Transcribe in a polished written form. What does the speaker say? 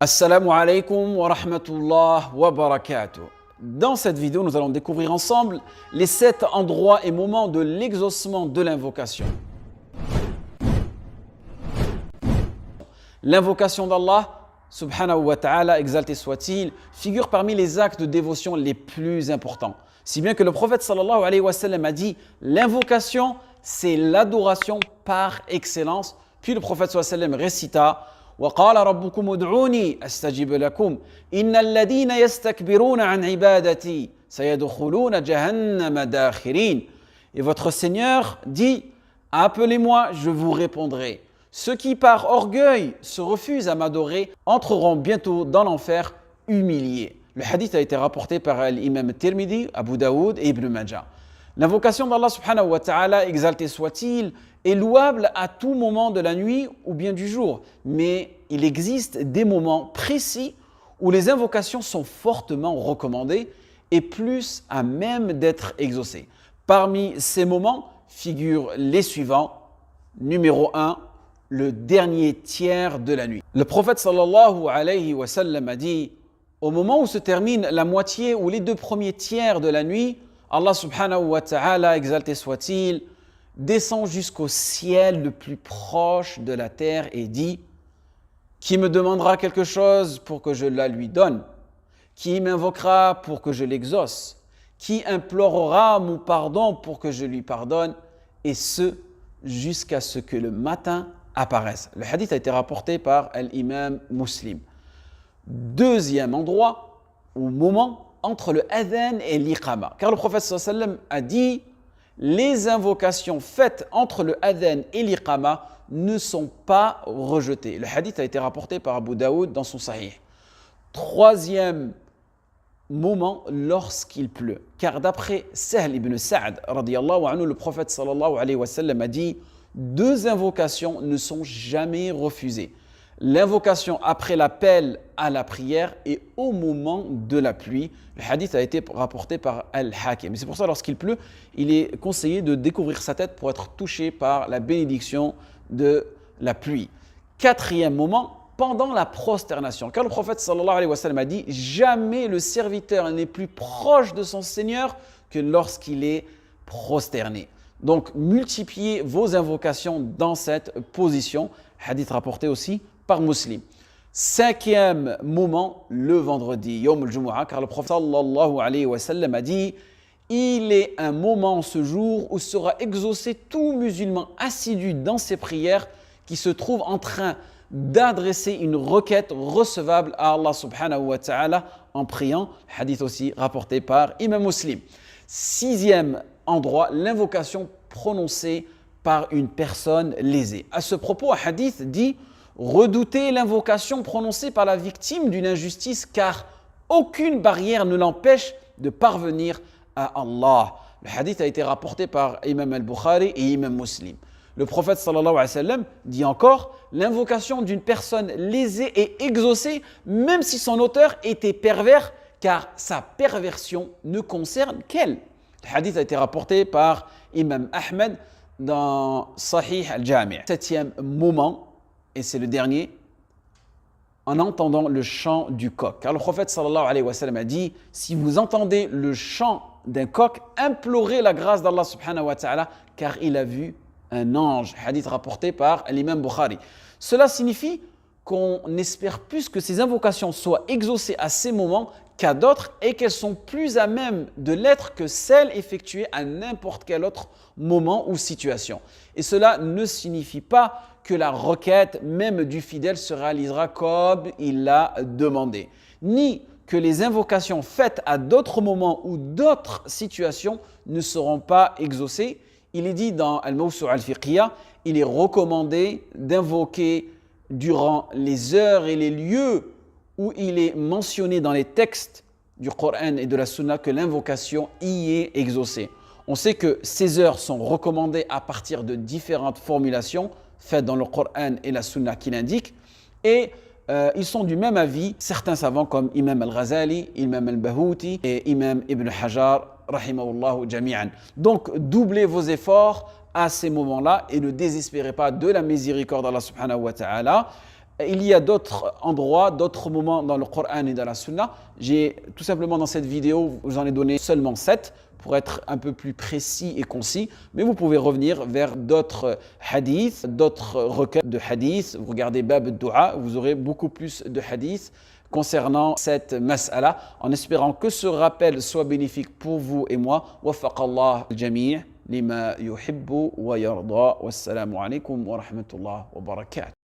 Assalamu alaikum wa rahmatullah wa barakatuh. Dans cette vidéo, nous allons découvrir ensemble les 7 endroits et moments de l'exaucement de l'invocation. L'invocation d'Allah, subhanahu wa ta'ala, exalté soit-il, figure parmi les actes de dévotion les plus importants. Si bien que le prophète sallallahu alayhi wa sallam a dit « L'invocation, c'est l'adoration par excellence ». Puis le prophète sallallahu alayhi wa sallam récita « وَقَالَ رَبُّكُمُ ادْعُونِي أَسْتَجِبْ لَكُمْ إِنَّ الَّذِينَ يَسْتَكْبِرُونَ عَنْ عِبَادَتِي سَيَدْخُلُونَ جَهَنَّمَ دَاخِرِينَ » Et votre Seigneur dit « Appelez-moi, je vous répondrai. Ceux qui par orgueil se refusent à m'adorer entreront bientôt dans l'enfer humiliés. » Le hadith a été rapporté par l'imam Tirmidhi, Abu Daoud et Ibn Majah. L'invocation d'Allah subhanahu wa ta'ala, exalté soit-il, est louable à tout moment de la nuit ou bien du jour. Mais il existe des moments précis où les invocations sont fortement recommandées et plus à même d'être exaucées. Parmi ces moments figurent les suivants. Numéro 1, le dernier tiers de la nuit. Le prophète sallallahu alayhi wa sallam a dit: au moment où se termine la moitié ou les 2 premiers tiers de la nuit, Allah subhanahu wa ta'ala, exalté soit-il, descend jusqu'au ciel le plus proche de la terre et dit: qui me demandera quelque chose pour que je la lui donne? Qui m'invoquera pour que je l'exauce? Qui implorera mon pardon pour que je lui pardonne? Et ce, jusqu'à ce que le matin apparaisse. Le hadith a été rapporté par l'imam Muslim. Deuxième endroit ou moment entre le adhan et l'iqama. Car le prophète sallallahu alayhi wa sallam a dit: les invocations faites entre le adhan et l'iqama ne sont pas rejetées. Le hadith a été rapporté par Abu Daoud dans son sahih. Troisième moment, lorsqu'il pleut. Car d'après Sahl ibn Sa'd, radiyallahu anhu, le prophète sallallahu alayhi wa sallam a dit: 2 invocations ne sont jamais refusées. L'invocation après l'appel à la prière et au moment de la pluie. Le hadith a été rapporté par Al-Hakim. C'est pour ça, lorsqu'il pleut, il est conseillé de découvrir sa tête pour être touché par la bénédiction de la pluie. 4e moment, pendant la prosternation. Car le prophète sallallahu alayhi wa sallam a dit: jamais le serviteur n'est plus proche de son Seigneur que lorsqu'il est prosterné. Donc, multipliez vos invocations dans cette position. Hadith rapporté aussi par Muslim. 5e moment, le vendredi, Yawm al-Jumu'ah, car le prophète sallallahu alayhi wa sallam a dit: il est un moment ce jour où sera exaucé tout musulman assidu dans ses prières qui se trouve en train d'adresser une requête recevable à Allah subhanahu wa ta'ala en priant. Hadith aussi rapporté par Imam Muslim. 6e endroit, l'invocation prononcée par une personne lésée. À ce propos, un hadith dit: redoutez l'invocation prononcée par la victime d'une injustice, car aucune barrière ne l'empêche de parvenir à Allah. Le hadith a été rapporté par Imam al-Bukhari et Imam Muslim. Le prophète sallallahu alayhi wa sallam dit encore: l'invocation d'une personne lésée est exaucée, même si son auteur était pervers, car sa perversion ne concerne qu'elle. Le hadith a été rapporté par Imam Ahmed dans Sahih al-Jami'. 7e moment, et c'est le dernier, en entendant le chant du coq. Car le prophète sallallahu alayhi wa sallam a dit: si vous entendez le chant d'un coq, implorez la grâce d'Allah subhanahu wa ta'ala, car il a vu un ange. Hadith rapporté par l'imam Bukhari. Cela signifie qu'on espère plus que ces invocations soient exaucées à ces moments qu'à d'autres, et qu'elles sont plus à même de l'être que celles effectuées à n'importe quel autre moment ou situation. Et cela ne signifie pas que la requête même du fidèle se réalisera comme il l'a demandé, ni que les invocations faites à d'autres moments ou d'autres situations ne seront pas exaucées. Il est dit dans Al-Mawsu' al-Fiqhiyya: il est recommandé d'invoquer durant les heures et les lieux où il est mentionné dans les textes du Coran et de la Sunna que l'invocation y est exaucée. On sait que ces heures sont recommandées à partir de différentes formulations faites dans le Coran et la Sunna qui l'indiquent, et ils sont du même avis, certains savants comme Imam al-Ghazali, Imam al-Bahouti et Imam Ibn Hajar, rahimahullahu jami'an. Donc, doublez vos efforts à ces moments-là et ne désespérez pas de la miséricorde d'Allah subhanahu wa ta'ala. Il y a d'autres endroits, d'autres moments dans le Coran et dans la Sunna. J'ai tout simplement dans cette vidéo, j'en ai donné seulement 7 pour être un peu plus précis et concis. Mais vous pouvez revenir vers d'autres hadiths, d'autres recueils de hadiths. Vous regardez Bab al-Dua, vous aurez beaucoup plus de hadiths concernant cette mas'ala, en espérant que ce rappel soit bénéfique pour vous et moi. Wafaqallah al-jami' lima yuhibbu wa yarda. Wassalamu alaikum wa rahmatullah wa barakatuh.